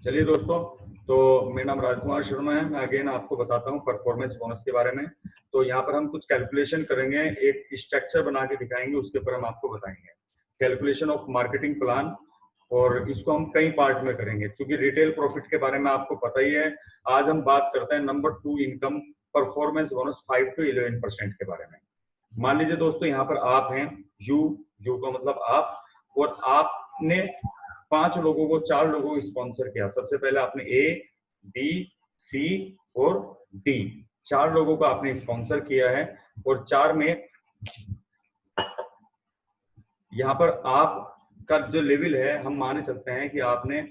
चलिए दोस्तों, तो मेरा नाम राजकुमार शर्मा है। मैं अगेन आपको बताता हूँ परफॉर्मेंस बोनस के बारे में। तो यहाँ पर हम कुछ कैलकुलेशन करेंगे, एक स्ट्रक्चर बना के दिखाएंगे, उसके ऊपर हम आपको बताएंगे कैलकुलेशन ऑफ मार्केटिंग प्लान। और इसको हम कई पार्ट में करेंगे क्योंकि रिटेल प्रॉफिट के बारे में आपको पता ही है। आज हम बात करते हैं number 2 income performance bonus 5 to 11% के बारे में। मान लीजिए दोस्तों, यहाँ पर आप हैं, यू का मतलब आप, और आपने 5 लोगों को, 4 लोगों को स्पॉन्सर किया। सबसे पहले आपने ए, बी, सी और डी, 4 लोगों को आपने स्पॉन्सर किया है। और 4 में यहाँ पर आपका जो लेवल है, हम मान सकते हैं कि आपने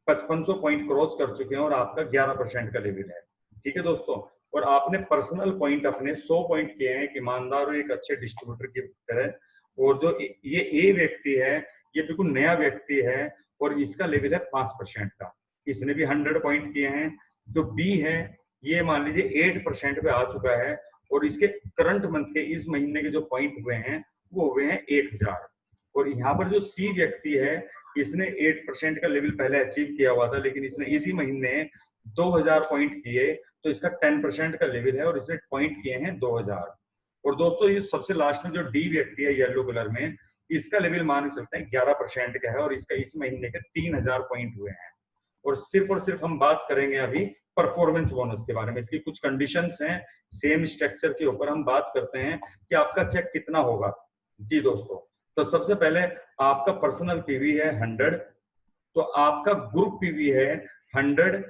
5500 पॉइंट क्रॉस कर चुके हैं और आपका 11% का लेवल है। ठीक है दोस्तों, और आपने पर्सनल पॉइंट अपने 100 पॉइंट किए हैं, एक ईमानदार और एक अच्छे डिस्ट्रीब्यूटर की तरह। और जो ये ए व्यक्ति है, ये बिल्कुल नया व्यक्ति है और इसका लेवल है 5% का, इसने भी 100 पॉइंट किए हैं। जो बी है, ये मान लीजिए 8% पे आ चुका है और इसके करंट मंथ के इस महीने के जो पॉइंट हुए हैं वो हुए हैं 1000। और यहाँ पर जो सी व्यक्ति है, इसने 8% का लेवल पहले अचीव किया हुआ था, लेकिन इसने इसी महीने 2000 पॉइंट किए, तो इसका 10% का लेवल है और इसने पॉइंट किए हैं 2000। और दोस्तों, ये सबसे लास्ट में जो डी व्यक्ति है येलो कलर में, इसका लेवल मान सकते हैं 11% का है और इसका इस महीने के 3000 पॉइंट हुए हैं। और सिर्फ हम बात करेंगे अभी परफॉर्मेंस बोनस के बारे में। इसकी कुछ कंडीशंस हैं, सेम स्ट्रक्चर के ऊपर हम बात करते हैं कि आपका चेक कितना होगा। जी दोस्तों, तो सबसे पहले आपका पर्सनल पीवी है 100, तो आपका ग्रुप पीवी है 100,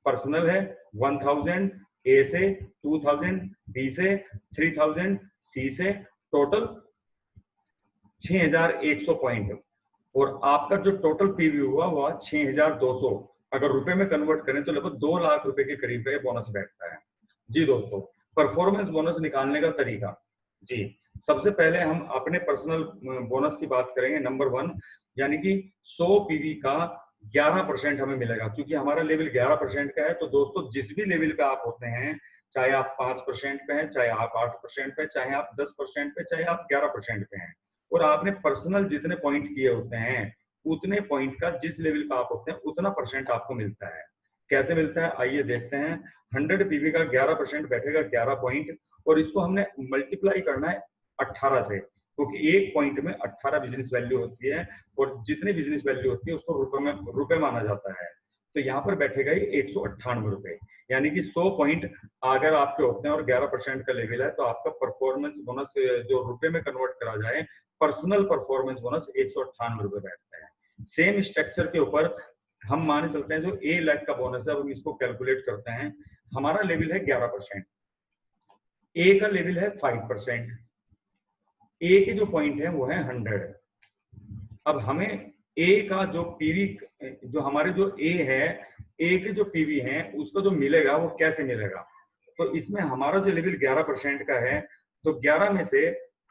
पर्सनल है 1000, ए से 2000, बी से 3000, सी से टोटल 6100 पॉइंट। और आपका जो टोटल पीवी हुआ वो 6200, अगर रुपए में कन्वर्ट करें तो लगभग 2 लाख रुपए के करीब ये बोनस बैठता है। जी दोस्तों, परफॉर्मेंस बोनस निकालने का तरीका। जी, सबसे पहले हम अपने पर्सनल बोनस की बात करेंगे। नंबर 1, यानी कि 100 पीवी का 11% हमें मिलेगा। क्योंकि हमारा लेवल 11% का है, तो दोस्तों जिस भी लेवल पे आप होते हैं, चाहे आप 5% पे हैं, चाहे आप 8% पे, चाहे आप 10% पे, चाहे आप 11% पे हैं, और आपने पर्सनल जितने पॉइंट किए होते हैं, उतने पॉइंट का जिस लेवल पे आप होते हैं उतना परसेंट आपको मिलता है। कैसे मिलता है आइए देखते हैं। 100 पीवी का 11% बैठेगा 11 पॉइंट, और इसको हमने मल्टीप्लाई करना है 18 से, क्योंकि एक पॉइंट में 18 बिजनेस वैल्यू होती है और जितनी बिजनेस वैल्यू होती है उसको रुपए माना जाता है। तो यहाँ पर बैठेगा ये 198 रुपए, यानी कि 100 पॉइंट अगर आपके होते हैं और 11% का लेवल है, तो आपका परफॉर्मेंस बोनस जो रुपए में कन्वर्ट करा जाए, पर्सनल परफॉर्मेंस बोनस 198 रुपए बैठता है। सेम स्ट्रक्चर के ऊपर हम मान चलते हैं जो ए लाख का बोनस है, अब हम इसको कैलकुलेट करते हैं। हमारा लेवल है 11%, ए का लेवल है 5%, ए के जो पॉइंट है वो है 100। अब हमें ए का जो पीवी, जो हमारे जो ए है, ए के जो पीवी हैं उसको जो मिलेगा वो कैसे मिलेगा। तो इसमें हमारा जो लेवल 11% का है, तो 11 में से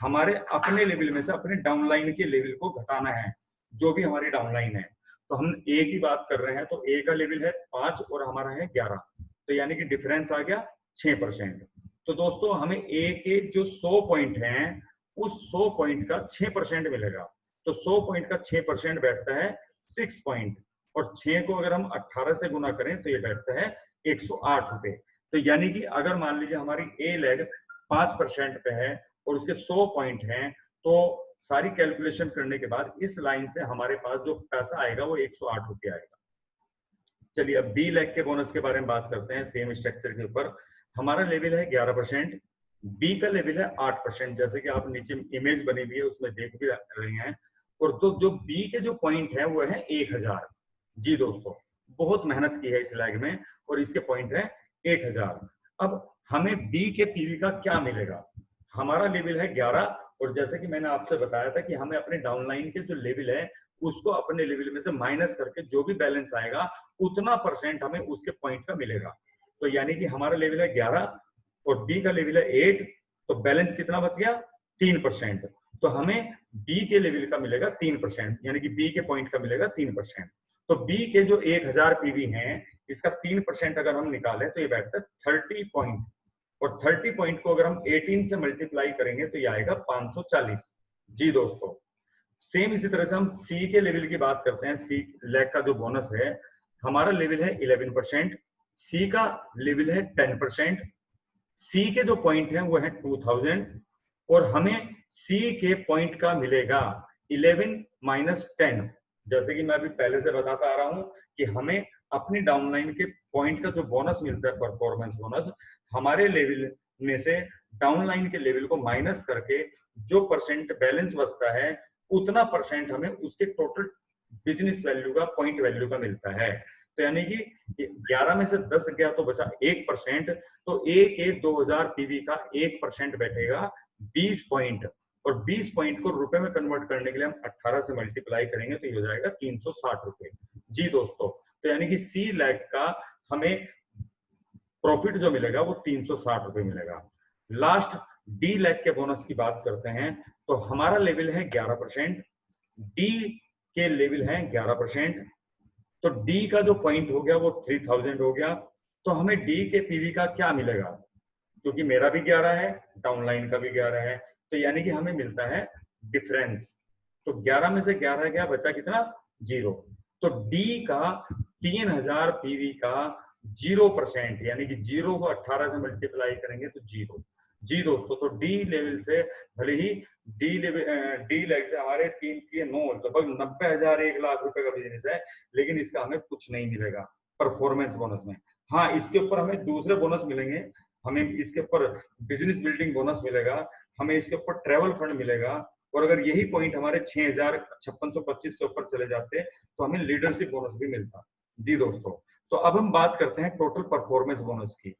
हमारे अपने लेवल में से अपने डाउनलाइन के लेवल को घटाना है, जो भी हमारी डाउनलाइन है। तो हम ए की बात कर रहे हैं, तो ए का लेवल है 5 और हमारा है 11, तो यानी कि डिफरेंस आ गया 6%। तो दोस्तों हमें ए के जो 100 पॉइंट हैं, उस 100 पॉइंट का 6% मिलेगा। तो 100 पॉइंट का 6% बैठता है 6 पॉइंट, और 6 को अगर हम 18 से गुना करें तो ये बैठता है 108 रुपए। तो यानी कि अगर मान लीजिए हमारी ए लेग 5% पे है और उसके 100 पॉइंट हैं, तो सारी कैलकुलेशन करने के बाद इस लाइन से हमारे पास जो पैसा आएगा वो 108 रुपये आएगा। चलिए अब बी लेग के बोनस के बारे में बात करते हैं। सेम स्ट्रक्चर के ऊपर हमारा लेवल है 11%, बी का लेवल है 8%, जैसे कि आप नीचे इमेज बनी हुई है उसमें देख भी रहे हैं। और तो जो बी के जो पॉइंट है वो है 1000। जी दोस्तों, बहुत मेहनत की है इस लैग में और इसके पॉइंट है 1000। अब हमें बी के पीवी का क्या मिलेगा। हमारा लेवल है 11, और जैसे कि मैंने आपसे बताया था कि हमें अपने डाउनलाइन के जो लेवल है उसको अपने लेवल में से माइनस करके जो भी बैलेंस आएगा उतना परसेंट हमें उसके पॉइंट का मिलेगा। तो यानी कि हमारा लेवल है 11 और बी का लेवल है 8, तो बैलेंस कितना बच गया 3%। तो हमें बी के लेवल का मिलेगा 3%, यानी कि बी के पॉइंट का मिलेगा 3%। तो बी के जो 1000 पीवी हैं, इसका 3% अगर हम निकालें तो ये बैठता है 30 पॉइंट, और 30 पॉइंट को अगर हम 18 से मल्टीप्लाई करेंगे तो ये आएगा 540। जी दोस्तों, सेम इसी तरह से हम सी के लेवल की बात करते हैं। सी लेग का जो बोनस है, हमारा लेवल है 11%, सी का लेवल है 10%, सी के जो पॉइंट है वो है 2000 और हमें सी के पॉइंट का मिलेगा 11 माइनस 10। जैसे कि मैं अभी पहले से बताता आ रहा हूं कि हमें अपनी डाउनलाइन के पॉइंट का जो बोनस मिलता है, परफॉर्मेंस बोनस, हमारे लेवल में से डाउनलाइन के लेवल को माइनस करके जो परसेंट बैलेंस बचता है उतना परसेंट हमें उसके टोटल बिजनेस वैल्यू का, पॉइंट वैल्यू का मिलता है। तो यानी कि 11 में से 10 गया तो बचा 1%, तो 2000 पीवी का 1% बैठेगा 20 पॉइंट, और 20 पॉइंट को रुपए में कन्वर्ट करने के लिए हम 18 से मल्टीप्लाई करेंगे तो ये हो जाएगा 360 रुपए। जी दोस्तों, तो यानी कि सी लैख का हमें प्रॉफिट जो मिलेगा वो 360 रुपए मिलेगा। लास्ट डी लैख के बोनस की बात करते हैं तो हमारा लेवल है 11%, डी के लेवल है 11%, तो डी का जो पॉइंट हो गया वो 3000 हो गया। तो हमें डी के पीवी का क्या मिलेगा, क्योंकि मेरा भी 11 है, डाउनलाइन का भी 11 है, तो यानी कि हमें मिलता है डिफरेंस। तो 11 में से 11 गया, बचा कितना, 0। तो डी का 3000 पीवी का 0%, यानी कि 0 को 18 से मल्टीप्लाई करेंगे तो 0। जी दोस्तों, तो डी लेवल से भले ही डी लेवल से हमारे 3 के 9 लगभग 90,000 1 लाख रुपए का बिजनेस है, लेकिन इसका हमें कुछ नहीं मिलेगा परफॉर्मेंस बोनस में। हाँ, इसके ऊपर हमें दूसरे बोनस मिलेंगे, हमें इसके ऊपर बिजनेस बिल्डिंग बोनस मिलेगा, हमें इसके ऊपर ट्रेवल फंड मिलेगा, और अगर यही पॉइंट हमारे 6,5625 से ऊपर चले जाते तो हमें लीडरशिप बोनस भी मिलता। जी दोस्तों, तो अब हम बात करते हैं टोटल परफॉर्मेंस बोनस की।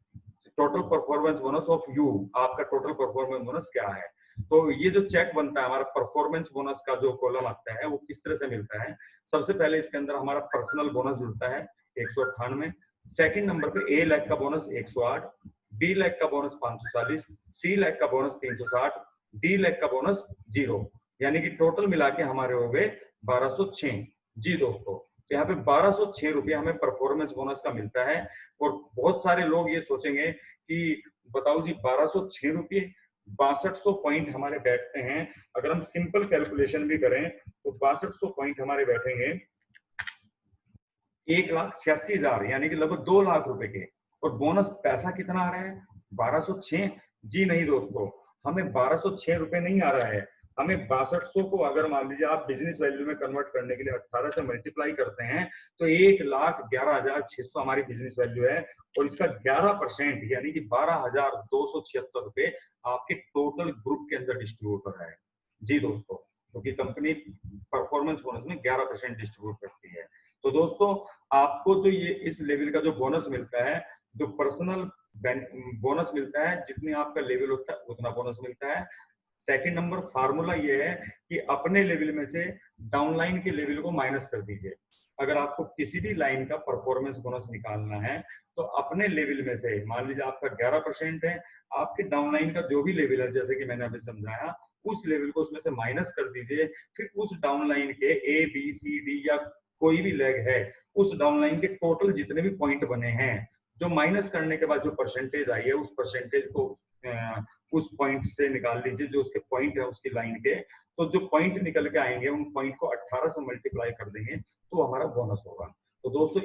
Total performance bonus of you, आपका टोटल परफॉर्मेंस बोनस क्या है। तो ये जो चेक बनता है, हमारा परफॉर्मेंस बोनस का जो कॉलम आता है वो किस तरह से मिलता है। सबसे पहले इसके अंदर हमारा पर्सनल बोनस जुड़ता है 198, सेकंड नंबर पे ए लैख का बोनस 108, बी लैख का बोनस 540, सी लैख का बोनस 360, डी लैख का बोनस 0, यानी कि टोटल मिला के हमारे हो गए 1206। जी दोस्तों, तो यहाँ पे 1206 रुपया हमें परफॉर्मेंस बोनस का मिलता है। और बहुत सारे लोग ये सोचेंगे कि बताओ जी 1206 रुपये, 6200 पॉइंट हमारे बैठते हैं। अगर हम सिंपल कैलकुलेशन भी करें तो 6200 पॉइंट हमारे बैठेंगे 1,86,000, यानी कि लगभग 2 लाख रुपए के। और बोनस पैसा कितना आ रहा है, 1206। जी नहीं दोस्तों, हमें 1206 रुपए नहीं आ रहा है, हमें 6200 को अगर मान लीजिए आप बिजनेस वैल्यू में कन्वर्ट करने के लिए 18 से मल्टीप्लाई करते हैं तो 1,11,600 हमारी बिजनेस वैल्यू है, और इसका 11% यानी कि 12,276 रुपए आपके टोटल ग्रुप के अंदर डिस्ट्रीब्यूट हो रहा है। जी दोस्तों, क्योंकि कंपनी परफॉर्मेंस बोनस में 11% डिस्ट्रीब्यूट करती है। तो दोस्तों, आपको जो ये इस लेवल का जो बोनस मिलता है, जो पर्सनल बोनस मिलता है, जितनी आपका लेवल होता है उतना बोनस मिलता है। सेकंड नंबर फार्मूला ये है कि अपने लेवल में से डाउनलाइन के लेवल को माइनस कर दीजिए। अगर आपको किसी भी लाइन का परफॉर्मेंस बोनस निकालना है तो अपने लेवल में से, मान लीजिए आपका 11% है, आपके डाउनलाइन का जो भी लेवल है, जैसे कि मैंने अभी समझाया, उस लेवल को उसमें से माइनस कर दीजिए। फिर उस डाउनलाइन के ए बी सी डी या कोई भी लेग है, उस डाउनलाइन के टोटल जितने भी पॉइंट बने हैं, जो माइनस करने के बाद जो परसेंटेज आई है, उस परसेंटेज को उस पॉइंट से निकाल लीजिए, जो उसके पॉइंट है उसकी लाइन के। तो जो पॉइंट निकल के आएंगे उन पॉइंट को 18 से मल्टीप्लाई कर देंगे तो हमारा बोनस होगा। तो दोस्तों